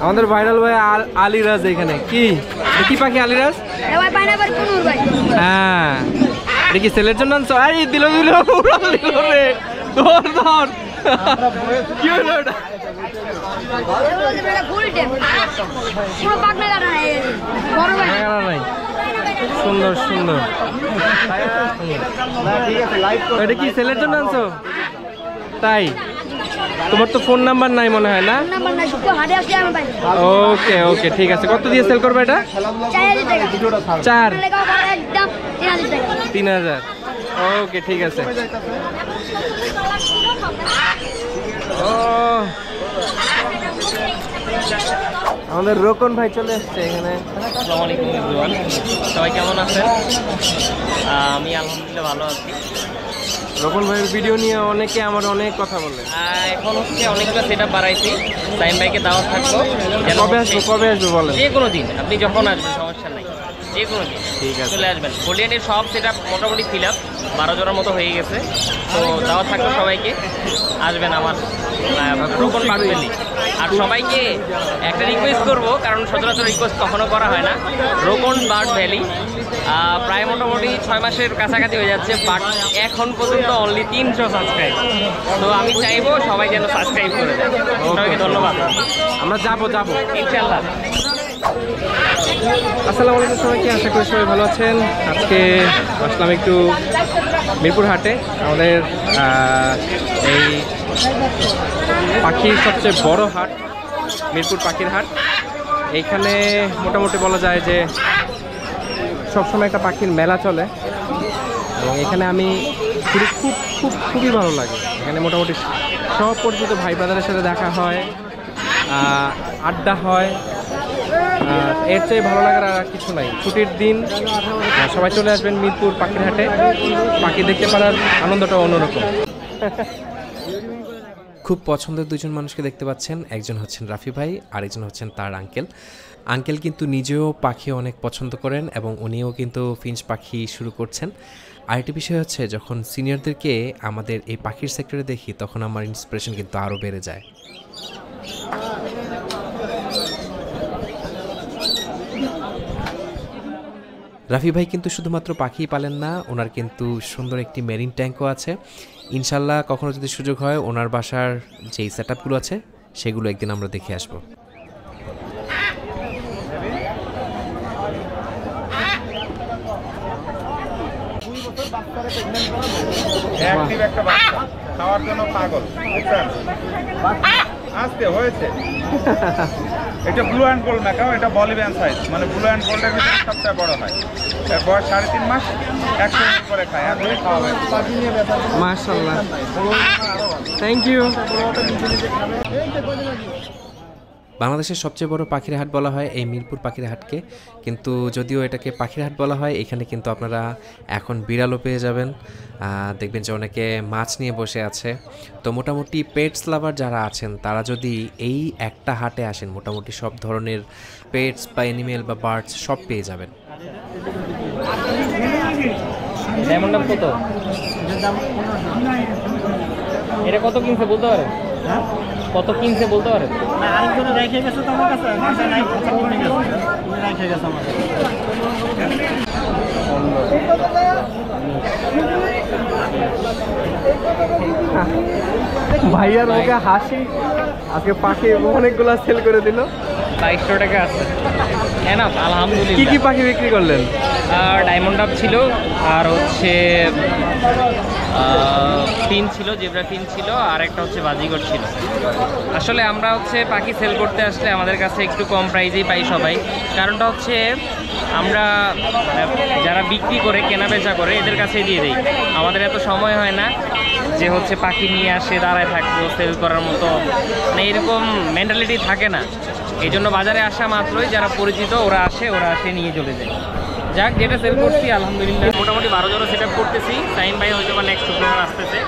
আমাদের ভাইরাল ভাই আলিরাজ এখানে কি কি পাখি আলিরাজ? হ্যাঁ এটা কি সেলের জন্য আনছো? আরে দিল দিল রে ধর ধর কি হলো এটা? সুন্দর সুন্দর। এটা কি সেলের জন্য আনছো? তাই তোমার তো ফোন নাম্বার নাই মনে হয় না? ওকে ওকে ঠিক আছে। কত দিয়ে সেল করবে এটা? 4 3000। ওকে ঠিক আছে। ও আমাদের রোকন ভাই চলে আসছে এখানে। আসসালামু আলাইকুম এভরিওয়ান, সবাই কেমন আছেন? আমি আলহামদুলিল্লাহ ভালো আছি। রোকন ভাইয়ের ভিডিও নিয়ে অনেকে আমার অনেক কথা বলে। এখন হচ্ছে অনেকগুলো সেট আপ বাড়াইছি। সাইম ভাইকে দাওয়াত থাকলো। কবে আসবো বলেন? যে কোনো দিন, আপনি যখন আসবেন সমস্যা নাই, যে কোনো দিন ঠিক আছে চলে আসবেন। গোল্ডেনের সব সেট আপ মোটামুটি ফিল আপ 12 জোড়ার মতো হয়ে গেছে। তো দাওয়াত থাকলো সবাইকে, আসবেন আমার রোকন বার্ড ভ্যালি। আর সবাইকে একটা রিকোয়েস্ট করবো, কারণ সচরাচর রিকোয়েস্ট কখনো করা হয় না। রোকন বার্ড ভ্যালি প্রায় মোটামুটি 6 মাসের কাছাকাছি হয়ে যাচ্ছে, বাট এখন পর্যন্ত অনলি 300 সাবস্ক্রাইব। তো আমি চাইবো সবাই যেন সাবস্ক্রাইব করে দেয়। সবাইকে ধন্যবাদ। আমরা যাবো ইনশাআল্লাহ। আসসালামু আলাইকুম সবাইকে, আশা করি সবাই ভালো আছেন। আজকে আসলাম একটু মিরপুর হাটে। আমাদের এই পাখির সবচেয়ে বড় হাট মিরপুর পাখির হাট। এইখানে মোটামুটি বলা যায় যে সবসময় একটা পাখির মেলা চলে, এবং এখানে আমি খুবই ভালো লাগে। এখানে মোটামুটি সব পরিচিত ভাই ব্রাদারের সাথে দেখা হয়, আড্ডা হয়। এর চেয়ে ভালো লাগার আর কিছু নাই। ছুটির দিন সবাই চলে আসবেন মিরপুর পাখির হাটে। পাখি দেখতে পারার আনন্দটা অন্যরকম। খুব পছন্দের দুজন মানুষকে দেখতে পাচ্ছেন। একজন হচ্ছেন রাফি ভাই, আরেকজন হচ্ছেন তার আঙ্কেল কিন্তু নিজেও পাখি অনেক পছন্দ করেন এবং উনিও কিন্তু ফিঞ্চ পাখি শুরু করছেন। আরেকটি বিষয় হচ্ছে, যখন সিনিয়রদেরকে আমাদের এই পাখির সেক্টরে দেখি তখন আমার ইন্সপিরেশন কিন্তু আরও বেড়ে যায়। রাফি ভাই কিন্তু শুধুমাত্র পাখিই পালেন না, ওনার কিন্তু সুন্দর একটি মেরিন ট্যাঙ্কও আছে। ইনশাল্লাহ কখনো যদি সুযোগ হয় ওনার বাসার যেই সেট আপগুলো আছে সেগুলো একদিন আমরা দেখে আসবো। খাওয়ার জন্য পাগল আজকে হয়েছে। এটা ব্লু অ্যান্ড গোল্ড ম্যাকাও, এটা বলিভিয়ান সাইজ, মানে ব্লু অ্যান্ড গোল্ডের ভিতরে সবচেয়ে বড় হয়। এর বয়স 3.5 মাস, 100 মিনিট করে খায়, এখনই খাওয়া হয়। মাশাআল্লাহ, থ্যাংক ইউ। বাংলাদেশের সবচেয়ে বড় পাখির হাট বলা হয় এই মিরপুর পাখির হাটকে, কিন্তু যদিও এটাকে পাখির হাট বলা হয়, এখানে কিন্তু আপনারা এখন বিড়ালও পেয়ে যাবেন। দেখবেন যে অনেকে মাছ নিয়ে বসে আছে। তো মোটামুটি পেটস লাভার যারা আছেন তারা যদি এই একটা হাটে আসেন, মোটামুটি সব ধরনের পেটস বা অ্যানিমেল বা বার্ডস সব পেয়ে যাবেন। ডায়মন্ড দাম কত? এটা কত কিনছে বলতে পারেন? কত কিনছে বলতে পারেন? আরেকজন রেখে গেছে তো আমার কাছে, রেখে গেছে আমার ভাইয়ার মুখে হাসি। আজকে পাখি অনেকগুলো সেল করে দিল। 2200 টাকা আছে। এনাফ আলহামদুলিল্লাহ। কি কি পাখি বিক্রি করলেন? ডায়মন্ড ডাব ছিল, আর হচ্ছে ফিন ছিল, জেব্রা ফিন ছিল, আর একটা হচ্ছে বাজিগর ছিল। আসলে আমরা হচ্ছে পাখি সেল করতে আসলে আমাদের কাছে একটু কম প্রাইজেই পাই সবাই। কারণটা হচ্ছে আমরা যারা বিক্রি করে কেনা বেচা করে এদের কাছেই দিয়ে দিই। আমাদের এত সময় হয় না যে হচ্ছে পাখি নিয়ে আসে দাঁড়ায় থাকবো সেল করার মতো, মানে এরকম মেন্টালিটি থাকে না। এই জন্য বাজারে আসা মাত্রই যারা পরিচিত ওরা আসে নিয়ে চলে যায়। যাক, যেটা সেল করছি আলহামদুলিল্লাহ। মোটামুটি 12 জোড়া সেট আপ করতেছি। টাইম ভাই হয়তো বা নেক্সট শুক্রবার আসতেছে।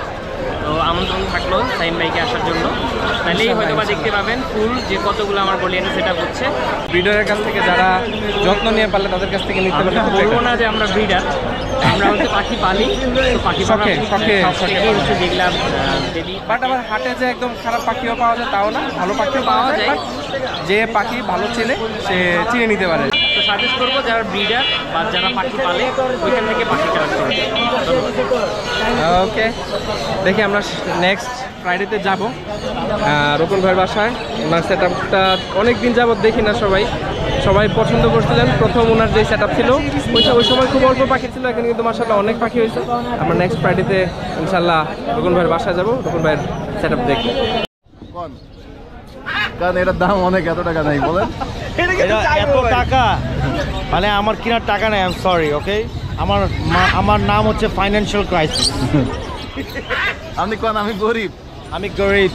তো তো আমন্ত্রণ থাকলো সাইম ভাইকে আসার জন্য, তাহলেই হয়তো বা দেখতে পাবেন ফুল যে কতগুলো আমার বলিয়ানে সেট আপ হচ্ছে। ব্রিডারের কাছ থেকে যারা যত্ন নিয়ে পারলে তাদের কাছ থেকে নিতে আমি পারলে তো বলবো না যে আমরা ব্রিডার, আমরা হচ্ছে পাখি পালি, তো পাখি শখে, শখে, শখে। হচ্ছে দেখলাম যদি বাট আবার হাটে যে একদম খারাপ পাখিও পাওয়া যায় তাও না, ভালো পাখিও পাওয়া যায়, but যে পাখি ভালো চেনে সে চিনে নিতে পারে। তো সাজেস্ট করবো যারা ব্রিডার বা যারা পাখি পালে ওইখান থেকে পাখি কালেক্ট করে। ওকে, দেখি আমরা নেক্সট ফ্রাইডেতে যাবো রোকন ভাইয়ের বাসায়। ওনার সেট আপটা অনেক দিন যাবত দেখি না, সবাই পছন্দ করছিলেন। প্রথম ওনার যে সেট আপ ছিল ওই সময় খুব অল্প পাখি ছিল, এখন কিন্তু মাশাআল্লাহ অনেক পাখি হয়েছে। আমরা নেক্সট ফ্রাইডেতে ইনশাল্লাহ রোকন ভাইয়ের বাসায় যাবো, রোকন ভাইয়ের সেট আপ দেখবো। কারণ এটার দাম অনেক, এত টাকা নাই বলেন। এত টাকা মানে আমার কেনার টাকা নেই, আই এম সরি। ওকে, আমার নাম হচ্ছে ফাইন্যান্সিয়াল ক্রাইসিস। আপনি কোন আমি গরিব? আমি গরিব,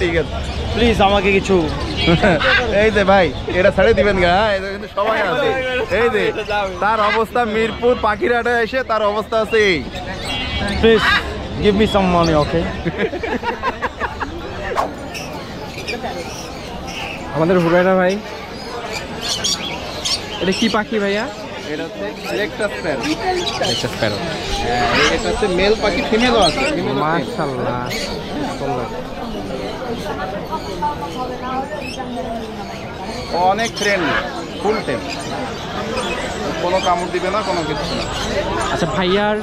ঠিক আছে, প্লিজ আমাকে কিছু। এই যে ভাই এটা ছেড়ে দিবেন গা, এটা কিন্তু সবাই আছে। এই যে তার অবস্থা মিরপুর পাখিরহাটে এসে তার অবস্থা আছে এই। প্লিজ গিভ মি সাম মানি। ওকে, আমাদের হুরাইরা ভাই, এটা কি পাখি ভাইয়া? এটা হচ্ছে সিলেক্টাস প্যারট। একটা স্প্যারো। এটা হচ্ছে মেল পাখি, ফিমেলও আছে। মাশাআল্লাহ, সুন্দর। অনেক ফ্রেন্ডলি, ফুল টেম, কোনো কামড় দিবে না, কোনো কিছু না। আচ্ছা ভাইয়ার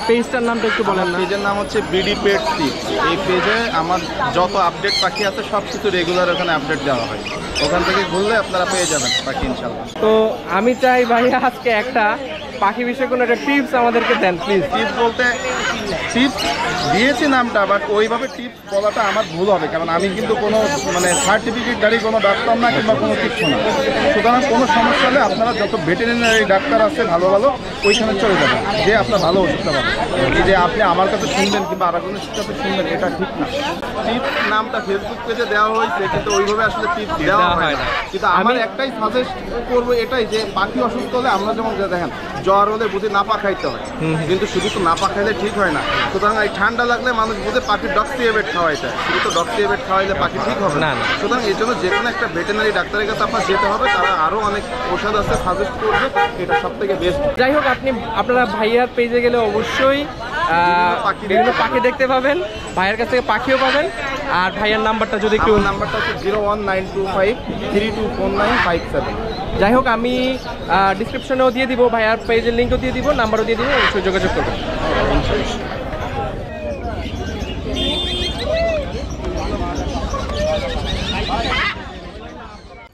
পেজটার নামটা একটু বলেন না। পেজের নাম হচ্ছে বিডি পেট টিপস। এই পেজে আমার যত আপডেট পাখি আছে সব কিছু রেগুলার ওখানে আপডেট দেওয়া হয়। ওখান থেকে ঘুরলে আপনারা পেয়ে যাবেন পাখি ইনশাল্লাহ। তো আমি চাই ভাইয়া আজকে একটা পাখি বিষয়ে কোনো একটা টিপস আমাদেরকে দেন প্লিজ। টিপস বলতে টিপস দিয়েছি নামটা, বাট ওইভাবে টিপস বলাটা আমার ভুল হবে, কারণ আমি কিন্তু কোনো মানে সার্টিফিকেটধারী কোনো ডাক্তার না কিংবা কোনো কিছু না। সুতরাং কোনো সমস্যা হলে আপনারা যত ভেটেরিনারি ডাক্তার আছে ভালো ভালো ওইখানে চলে যাবেন, যে আপনার ভালো ওষুধটা পাবেন। এই যে আপনি আমার কাছে শুনবেন কিংবা আর একজনের কাছে শুনবেন, এটা ঠিক না। টিপস নামটা ফেসবুক পেজে দেওয়া হয়েছে, কিন্তু ওইভাবে আসলে টিপস দেওয়া হয় না। কিন্তু আমার একটাই সাজেস্ট করবো এটাই, যে পাখি অসুস্থ হলে আমরা যেমন দেখেন জ্বর হলে বুঝি নাপা খাইতে হয়, কিন্তু শুধু তো নাপা খাইলে ঠিক হয় না। সুতরাং এই ঠান্ডা লাগলে মানুষ বুঝে পাখির ডক্সিএবেট খাওয়াইতে হয়, শুধু তো ডক্সিএবেট খাওয়াইলে পাখি ঠিক হবে না, না। সুতরাং এই জন্য যে কোনো একটা ভেটেরিনারি ডাক্তারের কাছে আপনার যেতে হবে, তারা আরও অনেক ওষুধ আছে সাজেস্ট করবে, এটা সব থেকে বেস্ট। যাই হোক, আপনারা ভাইয়ার পেজে গেলে অবশ্যই বিভিন্ন পাখি দেখতে পাবেন, ভাইয়ের কাছ থেকে পাখিও পাবেন। আর ভাইয়ার নাম্বারটা যদি একটু, আমার নাম্বারটা হচ্ছে 01925324957। যাই হোক আমি ডিসক্রিপশনেও দিয়ে দিব, ভাইয়ার পেজের লিঙ্কও দিয়ে দিব, নাম্বারও দিয়ে দিব, অবশ্যই যোগাযোগ করবেন।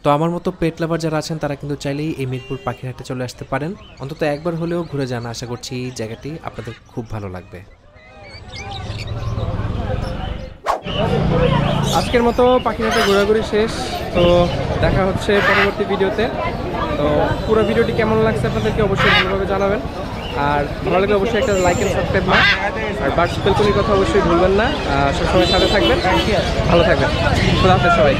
তো আমার মতো পেট লাভার যারা আছেন তারা কিন্তু চাইলেই এই মিরপুর পাখিরহাটে চলে আসতে পারেন, অন্তত একবার হলেও ঘুরে যান। আশা করছি এই জায়গাটি আপনাদের খুব ভালো লাগবে। আজকের মতো পাখিরহাটে ঘোরাঘুরি শেষ, তো দেখা হচ্ছে পরবর্তী ভিডিওতে। তো পুরো ভিডিওটি কেমন লাগছে আপনাদেরকে অবশ্যই ভালোভাবে জানাবেন, আর ভালো লাগলে অবশ্যই একটা লাইক এন্ড সাবস্ক্রাইব না, আর বার্ডস পেলকনির কথা অবশ্যই ভুলবেন না। সবসময় সাথে থাকবেন, ভালো থাকবেন। খোদা হাফেজ সবাই।